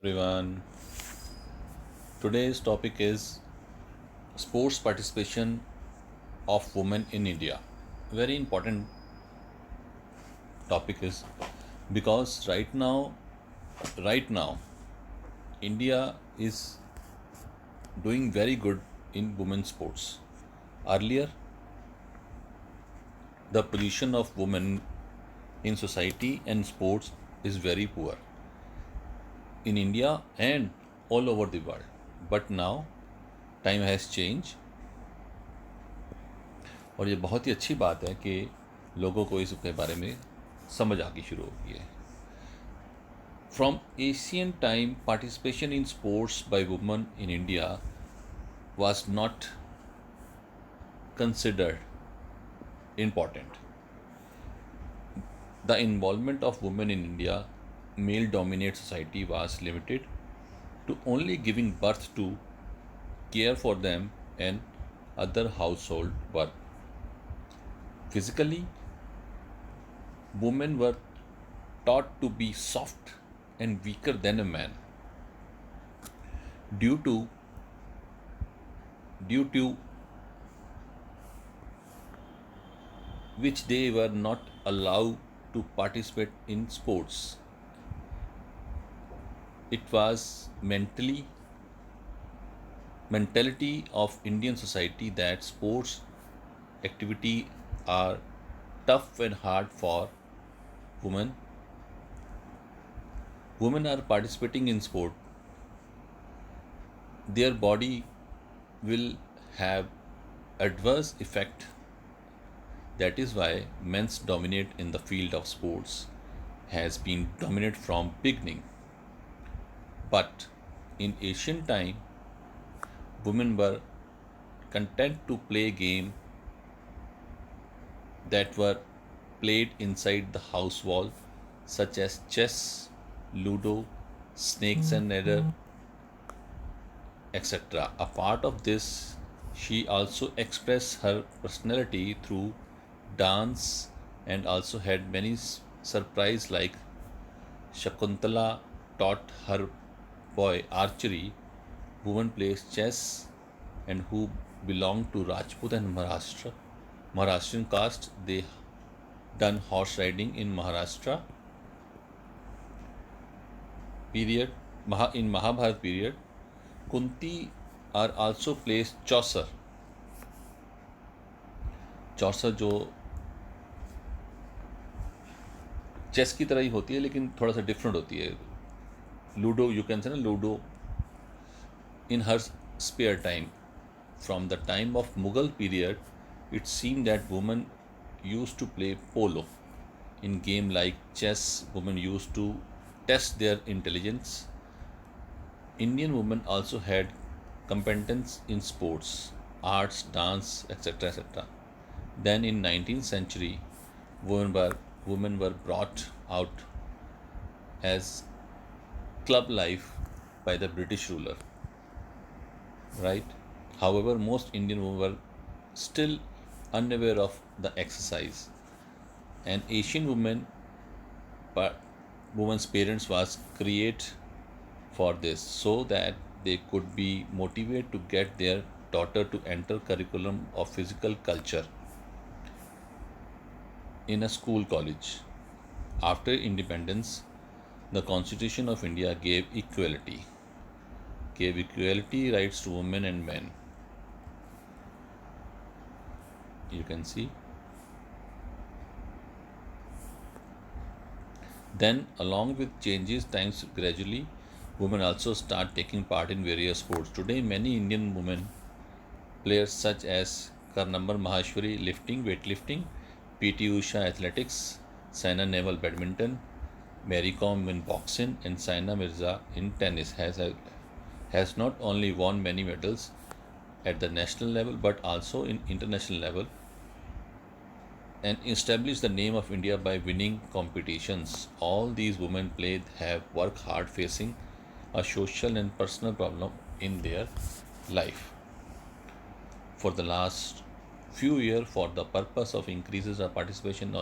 Everyone. Today's topic is sports participation of women in India. Very important topic is because right now, India is doing very good in women's sports. Earlier, the position of women in society and sports is very poor in India and all over the world. But now, time has changed और ये बहुत ही अच्छी बात है कि लोगों को इसके बारे में समझ आनी शुरू हो गई है. From ancient time, participation in sports by women in India was not considered important. The involvement of women in India, male dominated society, was limited to only giving birth to, care for them, and other household work. Physically, women were taught to be soft and weaker than a man due to due to which they were not allowed to participate in sports. It was mentality of Indian society that sports activity are tough and hard for women. Women are participating in sport, their body will have adverse effect. That is why men's dominate in the field of sports has been dominant from beginning. But in ancient time, women were content to play game that were played inside the house wall, such as chess, ludo, snakes and ladder, etc. A part of this, she also expressed her personality through dance and also had many surprise like Shakuntala taught her boy archery, woman plays chess, and who belonged to Rajput and Maharashtrian caste. They done horse riding in Maharashtra period. In Mahabharat period, Kunti are also plays Chaucer. चौसर जो chess की तरह ही होती है लेकिन थोड़ा सा different होती है. लूडो यू कैन से ना ludo in her spare time. From the time of Mughal period, it seemed that women used to play polo. In game like chess, women used to test their intelligence. Indian women also had competence in sports, arts, dance, etc. etc. Then in 19th century, women were women were brought out as club life by the British ruler, right? However, most Indian women were still unaware of the exercise. And Asian pa- women's parents was create for this so that they could be motivated to get their daughter to enter curriculum of physical culture in a school college. After independence, the Constitution of India gave equality rights to women and men. You can see. Then, along with changes, times gradually, women also start taking part in various sports. Today, many Indian women players such as Karnambar Maheshwari lifting, weightlifting, PT Usha athletics, Saina Nehwal badminton, Mary Kom in boxing, and Saina Mirza in tennis has not only won many medals at the national level but also in international level and established the name of India by winning competitions. All these women played have worked hard facing a social and personal problem in their life for the last few years for the purpose of increases the participation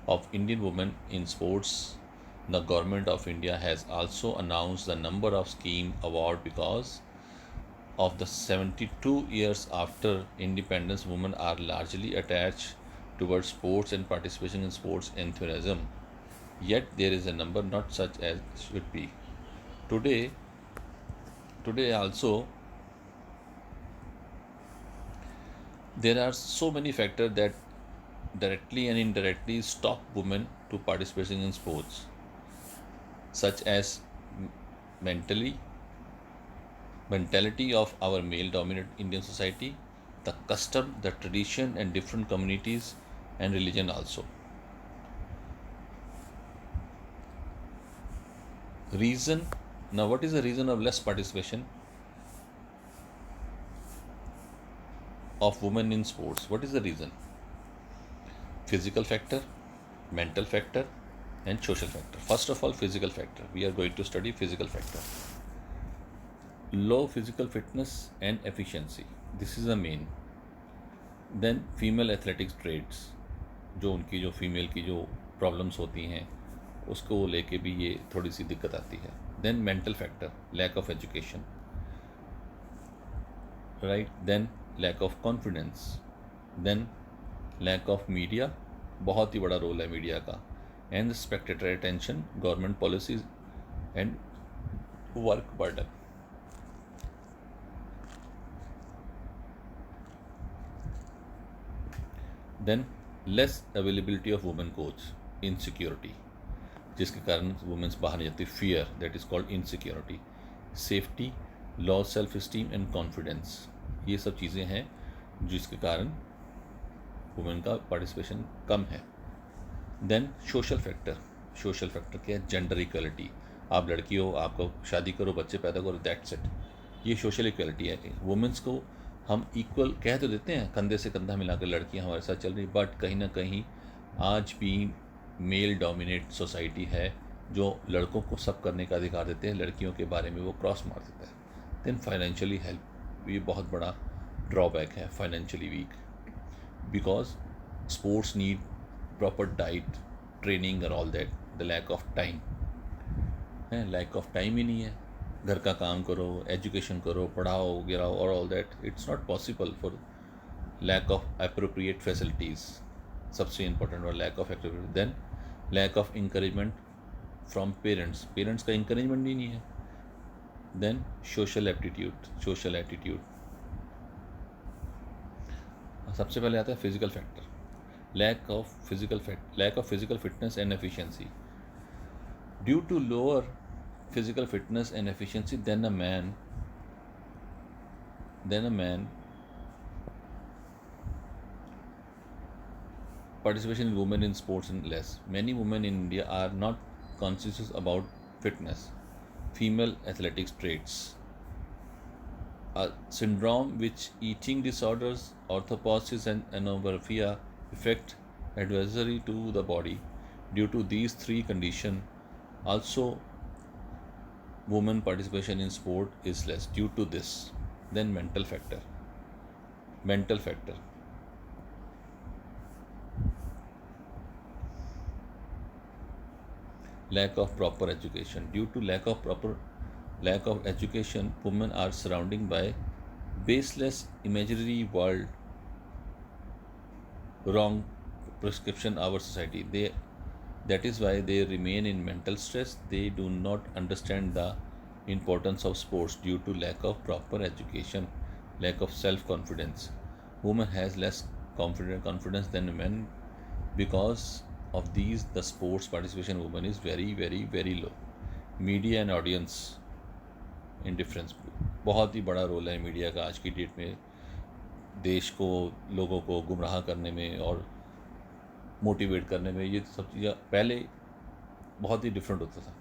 of Indian women in sports. The government of India has also announced the number of scheme award because of the 72 years after independence, women are largely attached towards sports and participation in sports enthusiasm. Yet there is a number not such as should be. Today, today also there are so many factors that directly and indirectly stop women to participating in sports, such as mentally mentality of our male dominated Indian society, the custom, the tradition, and different communities and religion also. Reason, now what is the reason of less participation of women in sports? What is the reason? Physical factor, mental factor, and social factor. First of all, physical factor. We are going to study physical factor. Low physical fitness and efficiency. This is the main. Then female athletics trades, जो उनकी जो female की जो problems होती हैं उसको लेके भी ये थोड़ी सी दिक्कत आती है. Then mental factor, lack of education, right. Then lack of confidence. Then lack of media, बहुत ही बड़ा रोल है मीडिया का. And spectator attention, government policies and work burden. Then less availability of women coach, insecurity, जिसके कारण womens बाहर नहीं जाती. Fear, that is called insecurity. Safety, law self esteem and confidence, ये सब चीज़ें हैं जिसके कारण वुमेन का पार्टिसिपेशन कम है. Then social factor. Social factor क्या है? Gender equality. आप लड़की हो, आपको शादी करो, बच्चे पैदा करो, दैट्स इट. ये सोशल इक्वलिटी है. वुमेन्स को हम इक्वल कह तो देते हैं, कंधे से कंधा मिलाकर लड़कियां हमारे साथ चल रही, बट कहीं ना कहीं आज भी मेल डोमिनेट सोसाइटी है जो लड़कों को सब करने का अधिकार देते हैं, लड़कियों के बारे में वो क्रॉस मार देता है. देन फाइनेंशियली हेल्प, ये बहुत बड़ा ड्रॉबैक है. Financially weak because sports need proper diet, training और all that. The lack of time है, लैक ऑफ टाइम ही नहीं है. घर का काम करो, एजुकेशन करो, पढ़ाओ गिराओ और all that, it's not possible for lack of appropriate facilities. सबसे इंपॉर्टेंट और lack of activity. Then lack of encouragement from parents, parents का इंकरेजमेंट ही नहीं है. Then social aptitude, social attitude. सबसे पहले आता है physical factor. Lack of physical fitness and efficiency. Due to lower physical fitness and efficiency than a man, participation in women in sports is less. Many women in India are not conscious about fitness, female athletics traits, a syndrome which eating disorders, orthoposis and anorexia affect adversely to the body. Due to these three conditions also women participation in sport is less due to this. Then mental factor, lack of proper education. Due to lack of education, women are surrounded by baseless imaginary world, wrong prescription our society. That is why they remain in mental stress. They do not understand the importance of sports due to lack of proper education, lack of self-confidence. Women has less confidence than men. Because of these, the sports participation women is very very very low. Media and audience indifference, बहुत ही बड़ा role है media का आज की date में देश को, लोगों को गुमराह करने में और मोटिवेट करने में. ये सब चीज़ें पहले बहुत ही डिफरेंट होता था.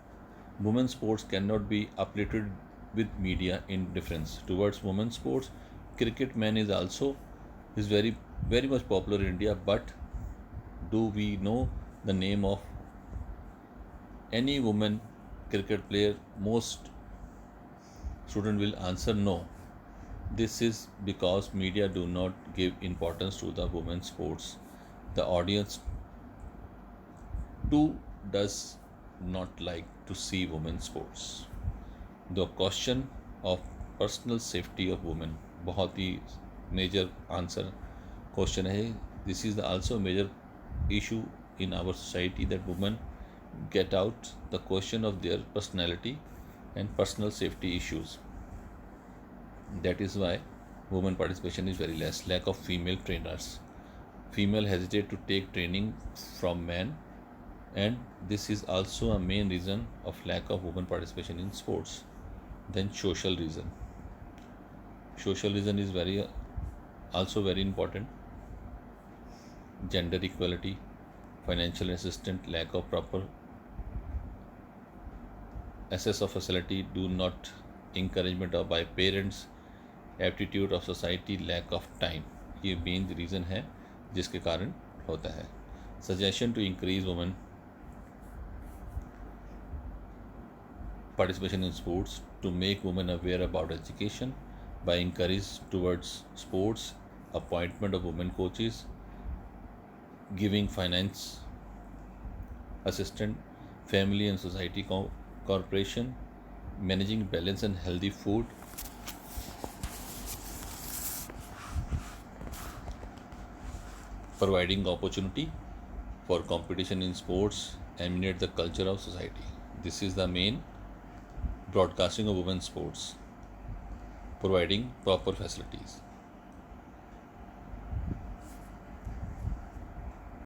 Women sports can not be updated with media in difference towards women sports. Cricket man is also is very very much popular in India, but do we know the name of any women cricket player? Most student will answer no. This is because media do not give importance to the women's sports. The audience too does not like to see women's sports. The question of personal safety of women बहुत ही major answer question है. This is also a major issue in our society that women get out the question of their personality and personal safety issues. That is why women participation is very less. Lack of female trainers. Female hesitate to take training from men, and this is also a main reason of lack of women participation in sports. Then social reason. Social reason is very also very important. Gender equality, financial assistance, lack of proper access of facility, do not encouragement of by parents, aptitude of society, lack of time, ये main reason है जिसके कारण होता है. Suggestion to increase women participation in sports, to make women aware about education by encourage towards sports, appointment of women coaches, giving finance assistance, family and society corporation, managing balance and healthy food, providing opportunity for competition in sports, emanate the culture of society. This is the main broadcasting of women's sports, providing proper facilities.